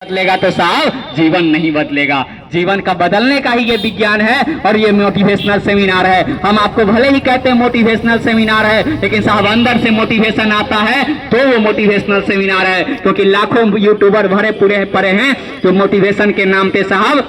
बदलेगा तो साहब जीवन नहीं बदलेगा। जीवन का बदलने का ही ये विज्ञान है और ये मोटिवेशनल सेमिनार है। हम आपको भले ही कहते हैं मोटिवेशनल सेमिनार है, लेकिन साहब अंदर से मोटिवेशन आता है तो वो मोटिवेशनल सेमिनार है। क्योंकि लाखों यूट्यूबर भरे पूरे पड़े हैं जो मोटिवेशन के नाम पे साहब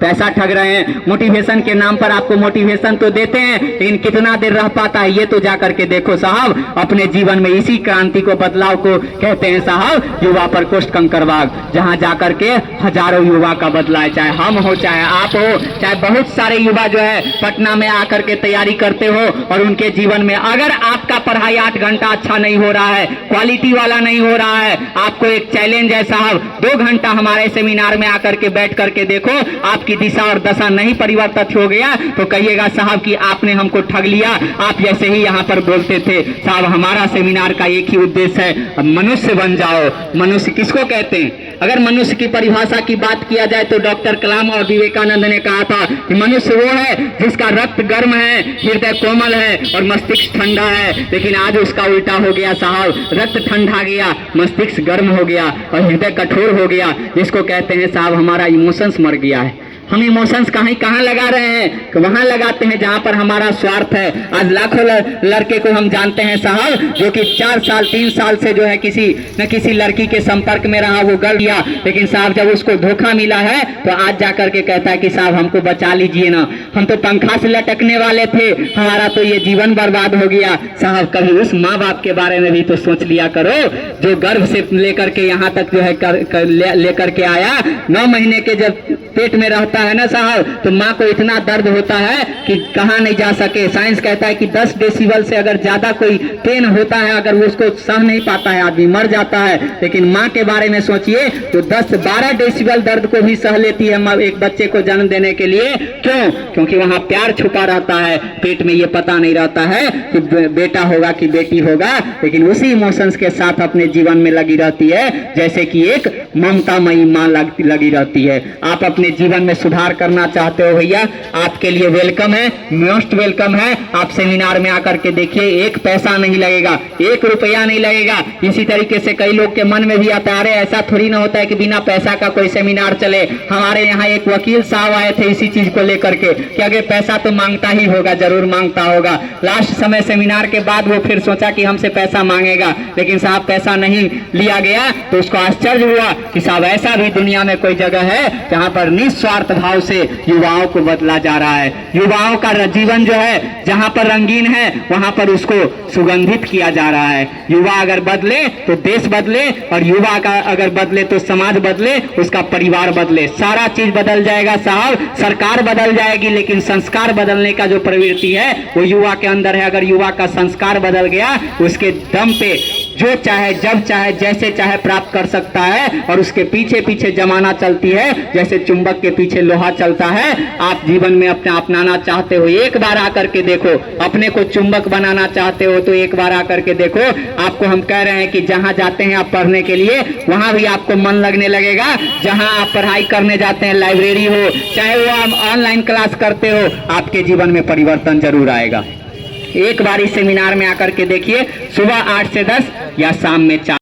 पैसा ठग रहे हैं। मोटिवेशन के नाम पर आपको मोटिवेशन तो देते हैं, लेकिन कितना देर रह पाता है ये तो जाकर के देखो साहब अपने जीवन में। इसी क्रांति को, बदलाव को कहते हैं साहब युवा प्रकोष्ठ कंकड़बाग, जहां जाकर के हजारों युवा का बदला है। चाहे हम हो, चाहे आप हो, चाहे बहुत सारे युवा जो है पटना में आकर के तैयारी करते हो और उनके जीवन में अगर आपका पढ़ाई 8 घंटा अच्छा नहीं हो रहा है, क्वालिटी वाला नहीं हो रहा है, आपको एक चैलेंज है साहब 2 घंटा हमारे सेमिनार में आकर के बैठ करके देखो, आपकी दिशा और दशा नहीं परिवर्तित हो गया तो कहिएगा साहब कि आपने हमको ठग लिया। आप जैसे ही यहाँ पर बोलते थे साहब। हमारा सेमिनार का एक ही उद्देश्य है, मनुष्य बन जाओ। मनुष्य किसको कहते हैं? अगर मनुष्य की परिभाषा की बात किया जाए तो डॉक्टर कलाम और विवेकानंद ने कहा था कि मनुष्य वो है जिसका रक्त गर्म है, हृदय कोमल है और मस्तिष्क ठंडा है। लेकिन आज उसका उल्टा हो गया साहब, रक्त ठंडा गया, मस्तिष्क गर्म हो गया और हृदय कठोर हो गया, जिसको कहते हैं साहब हमारा इमोशंस मर गया है। हम इमोशंस कहाँ लगा रहे हैं? वहां लगाते हैं जहां पर हमारा स्वार्थ है। आज लाखों लड़के को हम जानते हैं साहब जो कि 4 साल 3 साल से जो है किसी न किसी लड़की के संपर्क में रहा, वो गल दिया, लेकिन साहब जब उसको धोखा मिला है तो आज जाकर के कहता है कि साहब हमको बचा लीजिए ना, हम तो पंखा से लटकने वाले थे, हमारा तो ये जीवन बर्बाद हो गया। साहब कभी उस माँ बाप के बारे में भी तो सोच लिया करो जो गर्भ से लेकर के यहाँ तक जो है लेकर के आया। 9 महीने के जब पेट में रहता है ना साहब तो माँ को इतना दर्द होता है कि कहाँ नहीं जा सके। साइंस कहता है कि 10 डेसिबल से अगर ज्यादा कोई पेन होता है, अगर वो उसको सह नहीं पाता है, आदमी मर जाता है। लेकिन माँ के बारे में सोचिए तो 10-12 डेसिबल दर्द को भी सह लेती है एक बच्चे को जन्म देने के लिए। क्यों? क्योंकि वहाँ प्यार छुपा रहता है, पेट में ये पता नहीं रहता है कि बेटा होगा कि बेटी होगा, लेकिन उसी इमोशंस के साथ अपने जीवन में लगी रहती है जैसे कि एक ममतामयी माँ लगी रहती है। आप अपने जीवन में सुधार करना चाहते हो भैया, आपके लिए वेलकम है, मोस्ट वेलकम है। आप सेमिनार में आकर के देखिए, 1 पैसा नहीं लगेगा, 1 रुपया नहीं लगेगा। इसी तरीके से कई लोग के मन में भी आता है अरे ऐसा थोड़ी ना होता है कि बिना पैसा का कोई सेमिनार चले। हमारे यहाँ एक वकील साहब आए थे इसी चीज को लेकर के कि अगर पैसा तो मांगता ही होगा, जरूर मांगता होगा। लास्ट समय सेमिनार के बाद वो फिर सोचा कि हमसे पैसा मांगेगा, लेकिन साहब पैसा नहीं लिया गया तो उसको आश्चर्य हुआ कि साहब ऐसा भी दुनिया में कोई जगह है जहाँ पर निस्वार्थ भाव से युवाओं को बदला जा रहा है। युवाओं का जीवन जो है जहां पर रंगीन है वहां पर उसको सुगंधित किया जा रहा है। युवा अगर बदले तो देश बदले, और युवा का अगर बदले तो समाज बदले, उसका परिवार बदले, सारा चीज बदल जाएगा साहब। सरकार बदल जाएगी लेकिन संस्कार बदलने का जो प्रवृत्ति है वो युवा के अंदर है। अगर युवा का संस्कार बदल गया उसके दम पे जो चाहे जब चाहे जैसे चाहे प्राप्त कर सकता है, और उसके पीछे पीछे जमाना चलती है जैसे चुंबक के पीछे लोहा चलता है। आप जीवन में अपना अपनाना चाहते हो, एक बार आकर के देखो। अपने को चुंबक बनाना चाहते हो तो एक बार आकर के देखो। आपको हम कह रहे हैं कि जहां जाते हैं आप पढ़ने के लिए वहां भी आपको मन लगने लगेगा। जहां आप पढ़ाई करने जाते हैं, लाइब्रेरी हो चाहे वो आप ऑनलाइन क्लास करते हो, आपके जीवन में परिवर्तन जरूर आएगा। एक बार इस सेमिनार में आकर के देखिए, सुबह 8 से 10 या शाम में 4।